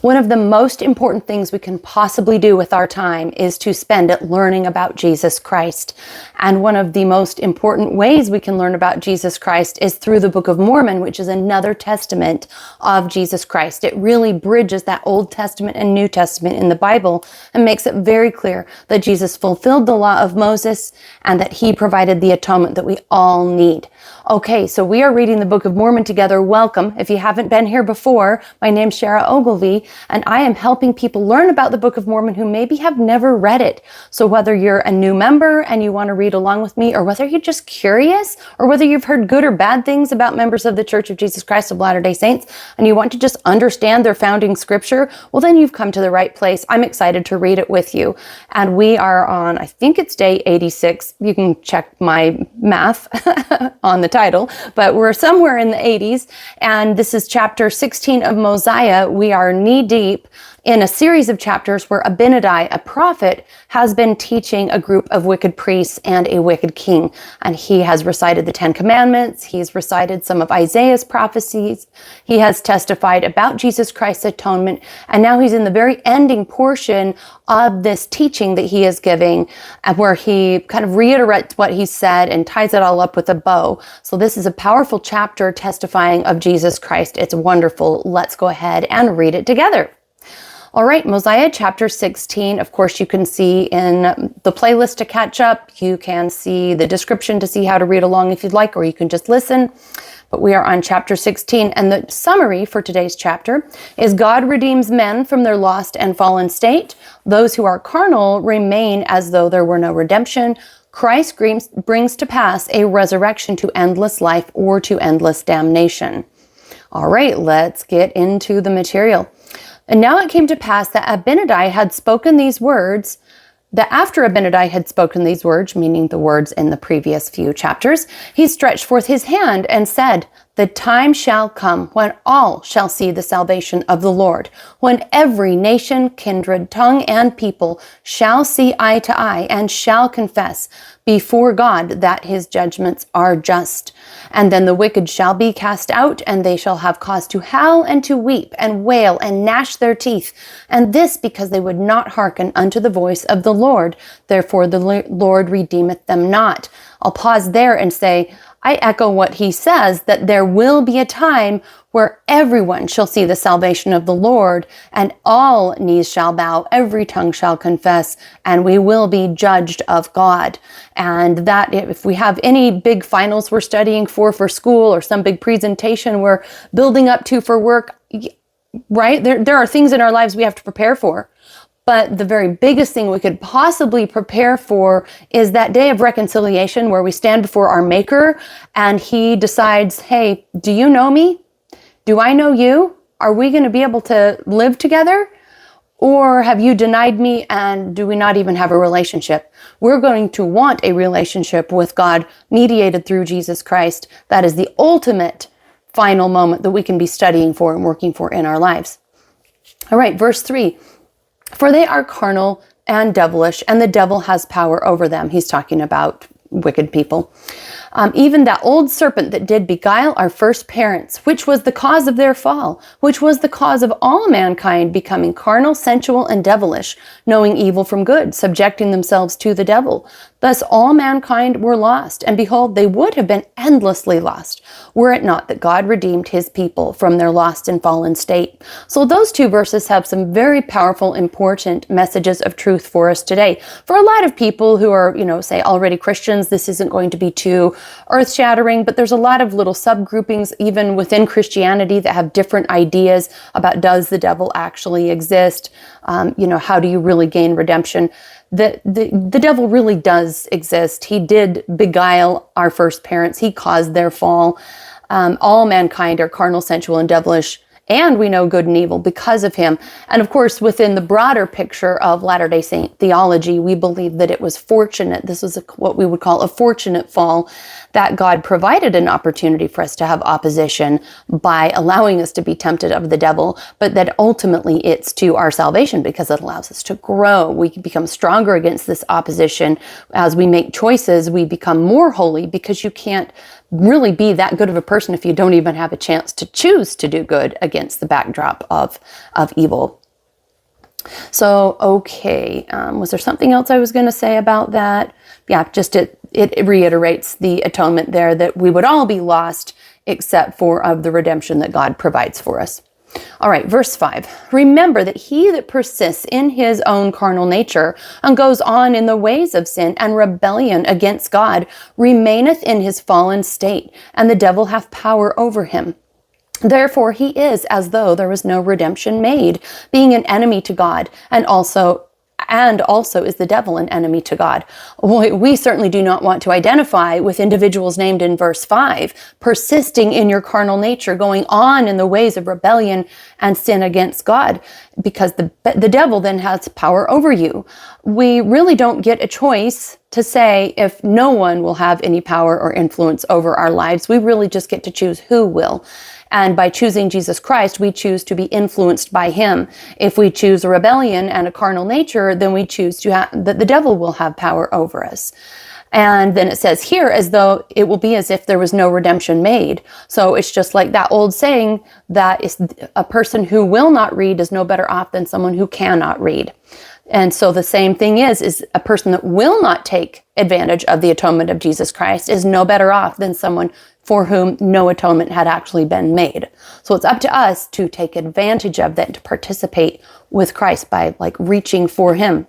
One of the most important things we can possibly do with our time is to spend it learning about Jesus Christ. And one of the most important ways we can learn about Jesus Christ is through the Book of Mormon, which is another testament of Jesus Christ. It really bridges that Old Testament and New Testament in the Bible and makes it very clear that Jesus fulfilled the law of Moses and that he provided the atonement that we all need. Okay, so we are reading the Book of Mormon together. Welcome. If you haven't been here before, my name's Shara Ogilvie, and I am helping people learn about the Book of Mormon who maybe have never read it. So whether you're a new member and you want to read along with me, or whether you're just curious, or whether you've heard good or bad things about members of the Church of Jesus Christ of Latter-day Saints, and you want to just understand their founding scripture, well, then you've come to the right place. I'm excited to read it with you. And we are on, I think it's day 86. You can check my math on the title, but we're somewhere in the 80s. And this is chapter 16 of Mosiah. We are knee deep in a series of chapters where Abinadi, a prophet, has been teaching a group of wicked priests and a wicked king. And he has recited the 10 Commandments. He's recited some of Isaiah's prophecies. He has testified about Jesus Christ's atonement. And now he's in the very ending portion of this teaching that he is giving, where he kind of reiterates what he said and ties it all up with a bow. So this is a powerful chapter testifying of Jesus Christ. It's wonderful. Let's go ahead and read it together. All right, Mosiah Chapter 16, of course, you can see in the playlist to catch up. You can see the description to see how to read along if you'd like, or you can just listen. But we are on Chapter 16, and the summary for today's chapter is God redeems men from their lost and fallen state. Those who are carnal remain as though there were no redemption. Christ brings to pass a resurrection to endless life or to endless damnation. All right, let's get into the material. And now it came to pass that Abinadi had spoken these words, that after Abinadi had spoken these words, meaning the words in the previous few chapters, he stretched forth his hand and said, "The time shall come when all shall see the salvation of the Lord, when every nation, kindred, tongue, and people shall see eye to eye and shall confess before God that his judgments are just. And then the wicked shall be cast out, and they shall have cause to howl and to weep and wail and gnash their teeth. And this because they would not hearken unto the voice of the Lord. Therefore the Lord redeemeth them not." I'll pause there and say, I echo what he says, that there will be a time where everyone shall see the salvation of the Lord, and all knees shall bow, every tongue shall confess, and we will be judged of God. And that if we have any big finals we're studying for school, or some big presentation we're building up to for work, right? There are things in our lives we have to prepare for. But the very biggest thing we could possibly prepare for is that day of reconciliation where we stand before our Maker and he decides, hey, do you know me? Do I know you? Are we going to be able to live together? Or have you denied me and do we not even have a relationship? We're going to want a relationship with God mediated through Jesus Christ. That is the ultimate final moment that we can be studying for and working for in our lives. All right, verse 3. For they are carnal and devilish, and the devil has power over them. He's talking about wicked people. Even that old serpent that did beguile our first parents, which was the cause of their fall, which was the cause of all mankind becoming carnal, sensual, and devilish, knowing evil from good, subjecting themselves to the devil. Thus all mankind were lost, and behold, they would have been endlessly lost, were it not that God redeemed his people from their lost and fallen state. So those two verses have some very powerful, important messages of truth for us today. For a lot of people who are, say already Christians, this isn't going to be too earth-shattering, but there's a lot of little subgroupings even within Christianity that have different ideas about, does the devil actually exist? How do you really gain redemption? The devil really does exist. He did beguile our first parents. He caused their fall. All mankind are carnal, sensual, and devilish. And we know good and evil because of him. And of course, within the broader picture of Latter-day Saint theology, we believe that it was fortunate. This was what we would call a fortunate fall, that God provided an opportunity for us to have opposition by allowing us to be tempted of the devil, but that ultimately it's to our salvation because it allows us to grow. We become stronger against this opposition. As we make choices, we become more holy because you can't really be that good of a person if you don't even have a chance to choose to do good against the backdrop of evil. So, okay, was there something else I was going to say about that? Yeah, just it reiterates the atonement there, that we would all be lost except for of the redemption that God provides for us. All right, verse 5. Remember that he that persists in his own carnal nature and goes on in the ways of sin and rebellion against God remaineth in his fallen state, and the devil hath power over him. Therefore he is as though there was no redemption made, being an enemy to God, and also is the devil an enemy to God. We certainly do not want to identify with individuals named in verse 5, persisting in your carnal nature, going on in the ways of rebellion and sin against God, because the devil then has power over you. We really don't get a choice to say if no one will have any power or influence over our lives. We really just get to choose who will. And by choosing Jesus Christ, we choose to be influenced by him. If we choose a rebellion and a carnal nature, then we choose that the devil will have power over us. And then it says here, as though it will be as if there was no redemption made. So it's just like that old saying that is, a person who will not read is no better off than someone who cannot read. And so the same thing is a person that will not take advantage of the atonement of Jesus Christ is no better off than someone for whom no atonement had actually been made. So it's up to us to take advantage of that, to participate with Christ by reaching for him.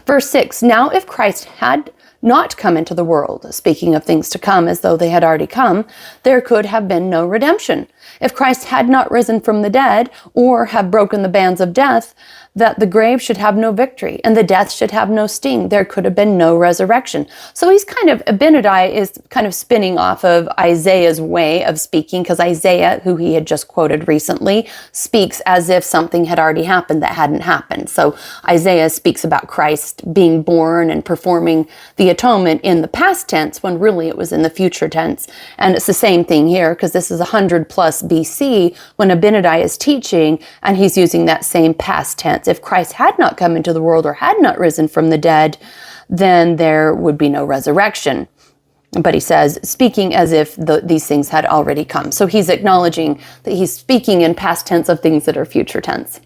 Verse 6, now if Christ had not come into the world, speaking of things to come as though they had already come, there could have been no redemption. If Christ had not risen from the dead, or have broken the bands of death, that the grave should have no victory, and the death should have no sting, there could have been no resurrection. So Abinadi is kind of spinning off of Isaiah's way of speaking, because Isaiah, who he had just quoted recently, speaks as if something had already happened that hadn't happened. So Isaiah speaks about Christ being born and performing the atonement in the past tense, when really it was in the future tense. And it's the same thing here, because this is 100 plus BC when Abinadi is teaching, and he's using that same past tense. If Christ had not come into the world or had not risen from the dead, then there would be no resurrection. But he says, speaking as if these things had already come. So he's acknowledging that he's speaking in past tense of things that are future tense.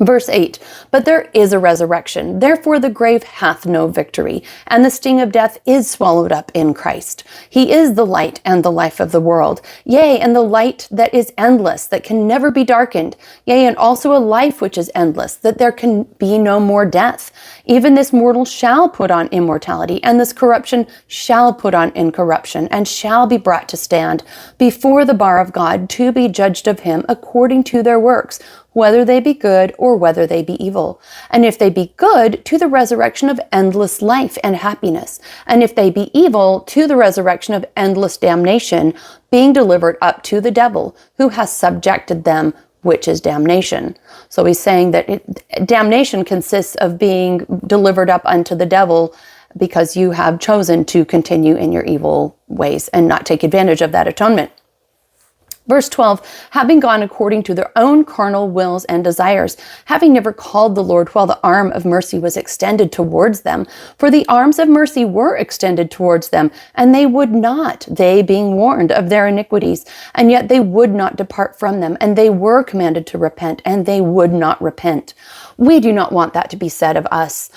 Verse 8, but there is a resurrection, therefore the grave hath no victory, and the sting of death is swallowed up in Christ. He is the light and the life of the world, yea, and the light that is endless, that can never be darkened, yea, and also a life which is endless, that there can be no more death. Even this mortal shall put on immortality, and this corruption shall put on incorruption, and shall be brought to stand before the bar of God, to be judged of him according to their works, whether they be good or whether they be evil. And if they be good, to the resurrection of endless life and happiness. And if they be evil, to the resurrection of endless damnation, being delivered up to the devil, who has subjected them, which is damnation. So he's saying that damnation consists of being delivered up unto the devil because you have chosen to continue in your evil ways and not take advantage of that atonement. Verse 12, having gone according to their own carnal wills and desires, having never called the Lord while the arm of mercy was extended towards them. For the arms of mercy were extended towards them, and they would not, they being warned of their iniquities, and yet they would not depart from them, and they were commanded to repent, and they would not repent. We do not want that to be said of us.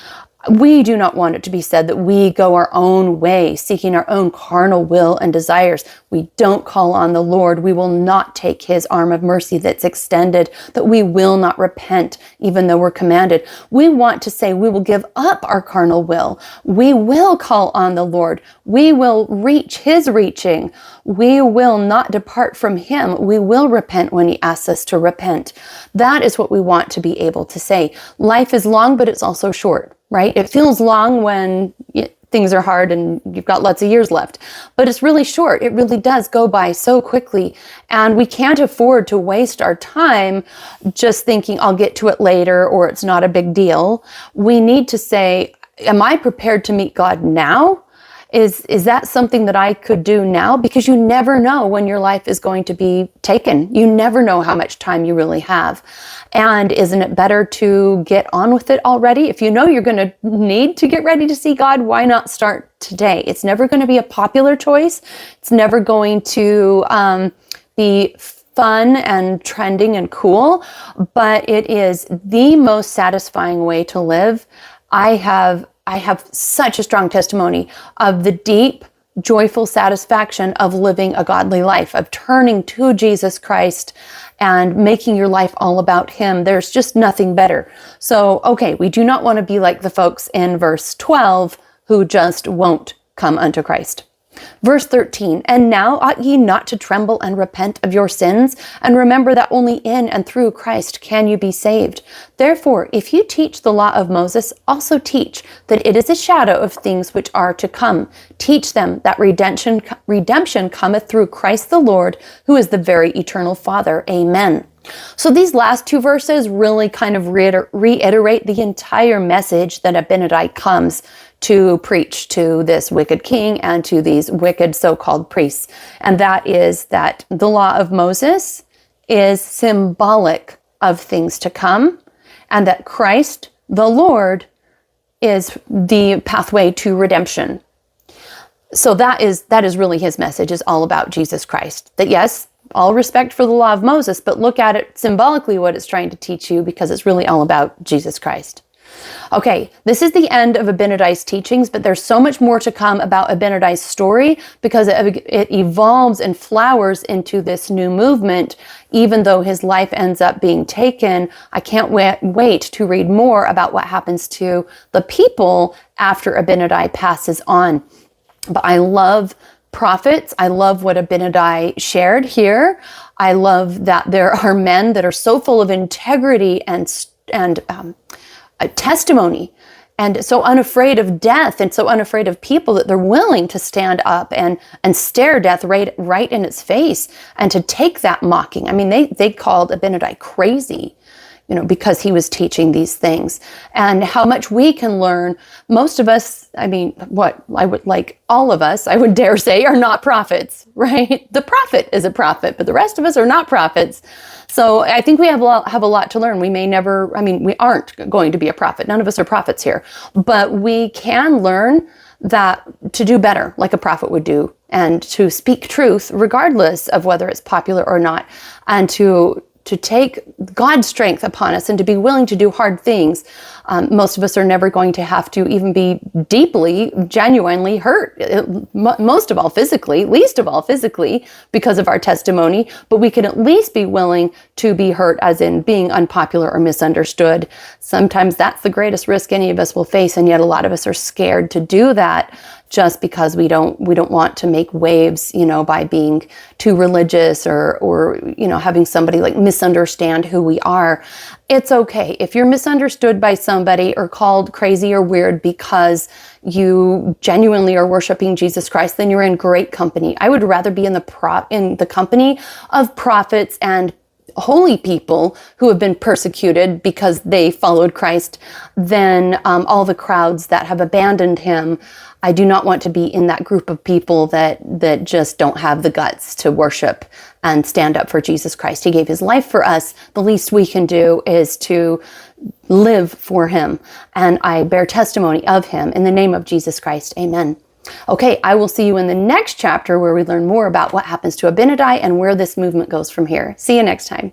We do not want it to be said that we go our own way, seeking our own carnal will and desires. We don't call on the Lord. We will not take his arm of mercy that's extended, that we will not repent, even though we're commanded. We want to say we will give up our carnal will. We will call on the Lord. We will reach his reaching. We will not depart from him. We will repent when he asks us to repent. That is what we want to be able to say. Life is long, but it's also short. Right? It feels long when things are hard and you've got lots of years left, but it's really short. It really does go by so quickly, and we can't afford to waste our time just thinking I'll get to it later or it's not a big deal. We need to say, am I prepared to meet God now? Is that something that I could do now? Because you never know when your life is going to be taken. You never know how much time you really have. And isn't it better to get on with it already? If you know you're going to need to get ready to see God, why not start today? It's never going to be a popular choice. It's never going to be fun and trending and cool, but it is the most satisfying way to live. I have such a strong testimony of the deep, joyful satisfaction of living a godly life, of turning to Jesus Christ and making your life all about him. There's just nothing better. So, okay, we do not want to be like the folks in verse 12 who just won't come unto Christ. Verse 13, and now ought ye not to tremble and repent of your sins, and remember that only in and through Christ can you be saved. Therefore, if you teach the law of Moses, also teach that it is a shadow of things which are to come. Teach them that redemption cometh through Christ the Lord, who is the very eternal Father. Amen. So these last two verses really kind of reiterate the entire message that Abinadi comes to preach to this wicked king and to these wicked so-called priests. And that is that the law of Moses is symbolic of things to come, and that Christ, the Lord, is the pathway to redemption. So that is really his message, is all about Jesus Christ. That yes, all respect for the law of Moses, but look at it symbolically what it's trying to teach you, because it's really all about Jesus Christ. Okay, this is the end of Abinadi's teachings, but there's so much more to come about Abinadi's story, because it evolves and flowers into this new movement, even though his life ends up being taken. I can't wait to read more about what happens to the people after Abinadi passes on. But I love prophets. I love what Abinadi shared here. I love that there are men that are so full of integrity and a testimony, and so unafraid of death and so unafraid of people that they're willing to stand up and stare death right in its face and to take that mocking. I mean, they called Abinadi crazy, because he was teaching these things, and how much we can learn. Most of us, all of us, I would dare say, are not prophets, right? The prophet is a prophet, but the rest of us are not prophets. So I think we have a lot to learn. We aren't going to be a prophet. None of us are prophets here, but we can learn that to do better, like a prophet would do, and to speak truth regardless of whether it's popular or not, and to take God's strength upon us and to be willing to do hard things. Most of us are never going to have to even be deeply, genuinely hurt, most of all physically, least of all physically, because of our testimony, but we can at least be willing to be hurt, as in being unpopular or misunderstood. Sometimes that's the greatest risk any of us will face, and yet a lot of us are scared to do that, just because we don't want to make waves, by being too religious or having somebody like misunderstand who we are. It's okay if you're misunderstood by somebody or called crazy or weird because you genuinely are worshiping Jesus Christ. Then you're in great company. I would rather be in the company of prophets and holy people who have been persecuted because they followed Christ than all the crowds that have abandoned him. I do not want to be in that group of people that just don't have the guts to worship and stand up for Jesus Christ. He gave his life for us. The least we can do is to live for him. And I bear testimony of him in the name of Jesus Christ. Amen. Okay, I will see you in the next chapter where we learn more about what happens to Abinadi and where this movement goes from here. See you next time.